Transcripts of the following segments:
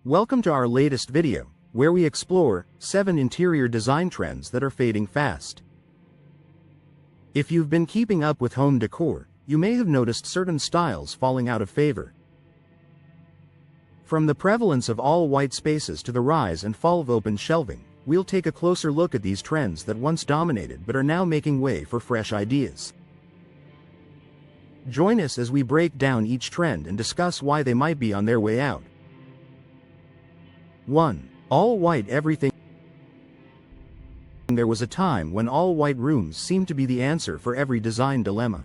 Welcome to our latest video, where we explore 7 interior design trends that are fading fast. If you've been keeping up with home decor, you may have noticed certain styles falling out of favor. From the prevalence of all-white spaces to the rise and fall of open shelving, we'll take a closer look at these trends that once dominated but are now making way for fresh ideas. Join us as we break down each trend and discuss why they might be on their way out. 1. All-white everything. There was a time when all-white rooms seemed to be the answer for every design dilemma.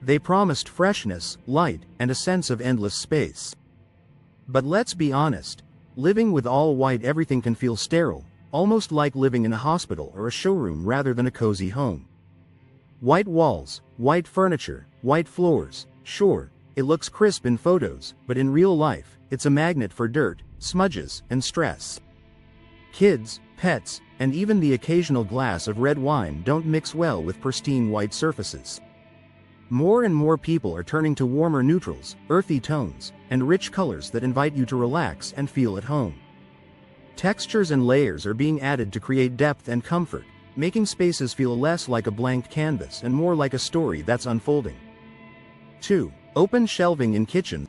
They promised freshness, light, and a sense of endless space. But let's be honest, living with all-white everything can feel sterile, almost like living in a hospital or a showroom rather than a cozy home. White walls, white furniture, white floors. Sure, it looks crisp in photos, but in real life, it's a magnet for dirt, smudges, and stress. Kids, pets, and even the occasional glass of red wine don't mix well with pristine white surfaces. More and more people are turning to warmer neutrals, earthy tones, and rich colors that invite you to relax and feel at home. Textures and layers are being added to create depth and comfort, making spaces feel less like a blank canvas and more like a story that's unfolding. 2. Open shelving in kitchens.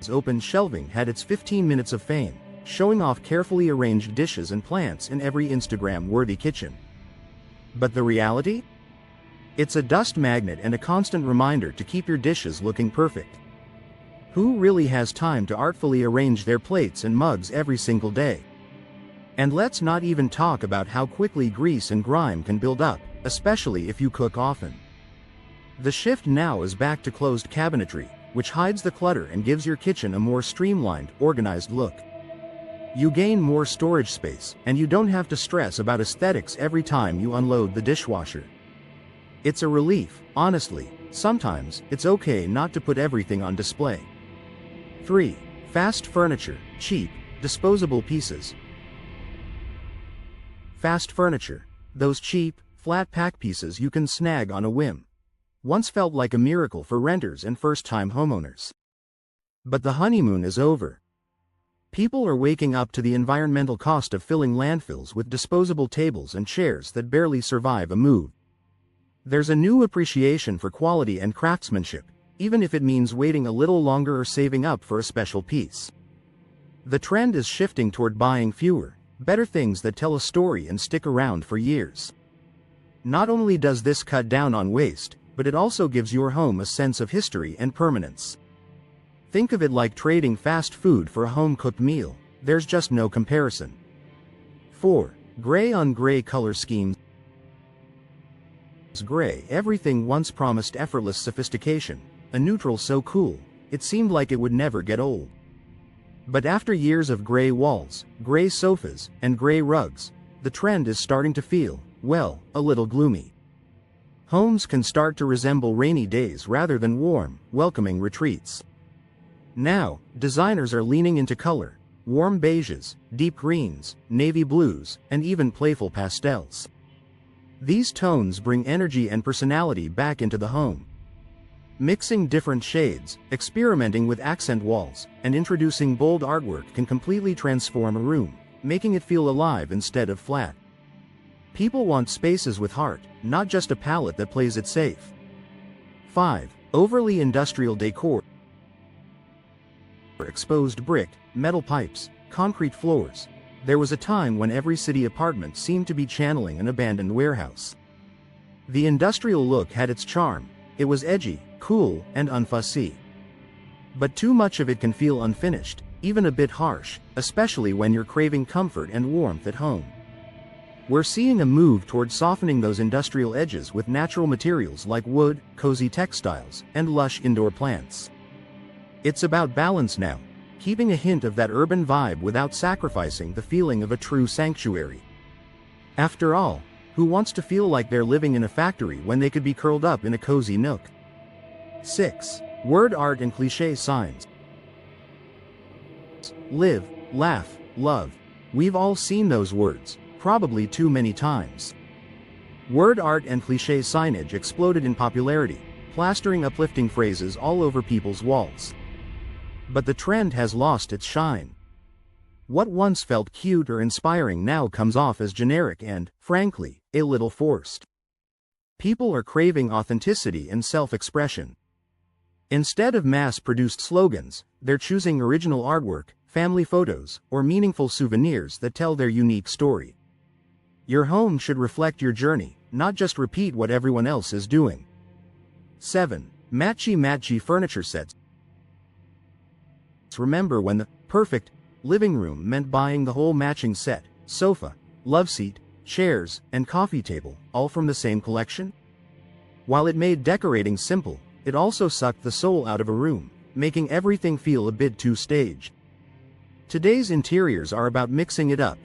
Open shelving had its 15 minutes of fame, showing off carefully arranged dishes and plants in every Instagram-worthy kitchen. But the reality? It's a dust magnet and a constant reminder to keep your dishes looking perfect. Who really has time to artfully arrange their plates and mugs every single day? And let's not even talk about how quickly grease and grime can build up, especially if you cook often. The shift now is back to closed cabinetry, which hides the clutter and gives your kitchen a more streamlined, organized look. You gain more storage space, and you don't have to stress about aesthetics every time you unload the dishwasher. It's a relief, honestly. Sometimes it's okay not to put everything on display. 3. Fast furniture, cheap, disposable pieces. Fast furniture, those cheap, flat-pack pieces you can snag on a whim, once felt like a miracle for renters and first-time homeowners. But the honeymoon is over. People are waking up to the environmental cost of filling landfills with disposable tables and chairs that barely survive a move. There's a new appreciation for quality and craftsmanship, even if it means waiting a little longer or saving up for a special piece. The trend is shifting toward buying fewer, better things that tell a story and stick around for years. Not only does this cut down on waste, but it also gives your home a sense of history and permanence. Think of it like trading fast food for a home-cooked meal. There's just no comparison. 4. Gray on gray color schemes. Gray everything once promised effortless sophistication, a neutral so cool, it seemed like it would never get old. But after years of gray walls, gray sofas, and gray rugs, the trend is starting to feel, well, a little gloomy. Homes can start to resemble rainy days rather than warm, welcoming retreats. Now, designers are leaning into color, warm beiges, deep greens, navy blues, and even playful pastels. These tones bring energy and personality back into the home. Mixing different shades, experimenting with accent walls, and introducing bold artwork can completely transform a room, making it feel alive instead of flat. People want spaces with heart, not just a palette that plays it safe. 5. Overly industrial decor. Exposed brick, metal pipes, concrete floors. There was a time when every city apartment seemed to be channeling an abandoned warehouse. The industrial look had its charm. It was edgy, cool, and unfussy. But too much of it can feel unfinished, even a bit harsh, especially when you're craving comfort and warmth at home. We're seeing a move toward softening those industrial edges with natural materials like wood, cozy textiles, and lush indoor plants. It's about balance now, keeping a hint of that urban vibe without sacrificing the feeling of a true sanctuary. After all, who wants to feel like they're living in a factory when they could be curled up in a cozy nook? 6. Word art and cliché signs. Live, laugh, love. We've all seen those words, probably too many times. Word art and cliché signage exploded in popularity, plastering uplifting phrases all over people's walls. But the trend has lost its shine. What once felt cute or inspiring now comes off as generic and, frankly, a little forced. People are craving authenticity and self-expression. Instead of mass-produced slogans, they're choosing original artwork, family photos, or meaningful souvenirs that tell their unique story. Your home should reflect your journey, not just repeat what everyone else is doing. 7. Matchy furniture sets. Remember when the perfect living room meant buying the whole matching set, sofa, love seat, chairs, and coffee table, all from the same collection? While it made decorating simple, it also sucked the soul out of a room, making everything feel a bit too staged. Today's interiors are about mixing it up.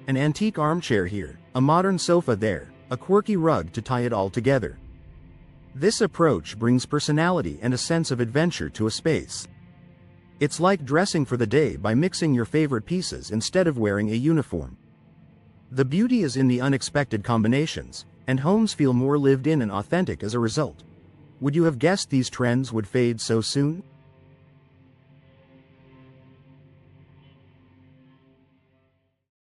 An antique armchair here, a modern sofa there, a quirky rug to tie it all together. This approach brings personality and a sense of adventure to a space. It's like dressing for the day by mixing your favorite pieces instead of wearing a uniform. The beauty is in the unexpected combinations, and homes feel more lived in and authentic as a result. Would you have guessed these trends would fade so soon?